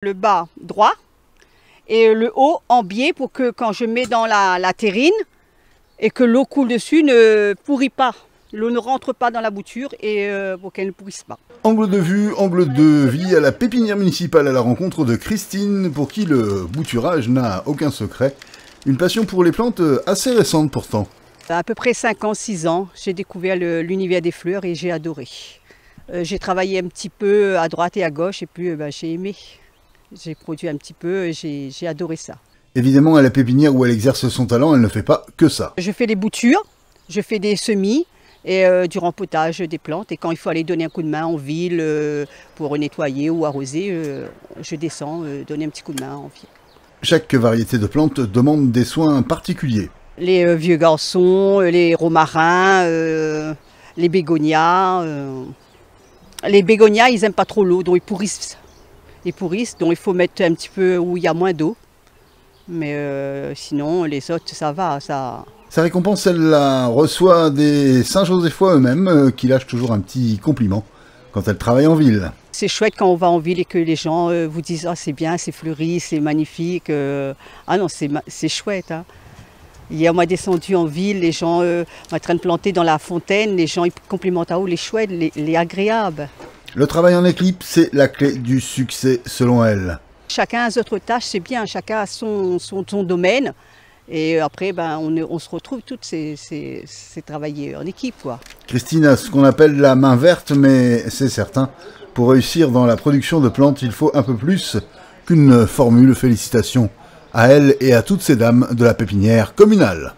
Le bas droit et le haut en biais pour que quand je mets dans la terrine et que l'eau coule dessus ne pourrit pas. L'eau ne rentre pas dans la bouture et pour qu'elle ne pourrisse pas. Angle de vue, angle de vie à la pépinière municipale à la rencontre de Christine, pour qui le bouturage n'a aucun secret. Une passion pour les plantes assez récente pourtant. À peu près 5 ans, 6 ans, j'ai découvert l'univers des fleurs et j'ai adoré. J'ai travaillé un petit peu à droite et à gauche et puis j'ai aimé. J'ai produit un petit peu et j'ai adoré ça. Évidemment, à la pépinière où elle exerce son talent, elle ne fait pas que ça. Je fais des boutures, je fais des semis et du rempotage des plantes. Et quand il faut aller donner un coup de main en ville pour nettoyer ou arroser, je descends donner un petit coup de main en ville. Chaque variété de plantes demande des soins particuliers. Les vieux garçons, les romarins, les bégonias. Les bégonias, ils n'aiment pas trop l'eau, donc ils pourrissent. Donc il faut mettre un petit peu où il y a moins d'eau. Mais sinon, les autres, ça va. Sa récompense, elle la reçoit des Saint-Josephois eux-mêmes, qui lâchent toujours un petit compliment quand elle travaille en ville. C'est chouette quand on va en ville et que les gens vous disent « Ah, c'est bien, c'est fleuri, c'est magnifique. » Ah non, c'est chouette. Hein. Hier, on m'a descendu en ville, les gens en train de planter dans la fontaine, les gens ils complimentent « Ah, oh, les chouettes, les agréables. » Le travail en équipe, c'est la clé du succès selon elle. Chacun a ses autres tâches, c'est bien, chacun a son domaine. Et après, on se retrouve toutes ces travailler en équipe, quoi. Christine a ce qu'on appelle la main verte, mais c'est certain, pour réussir dans la production de plantes, il faut un peu plus qu'une formule. Félicitations à elle et à toutes ces dames de la pépinière communale.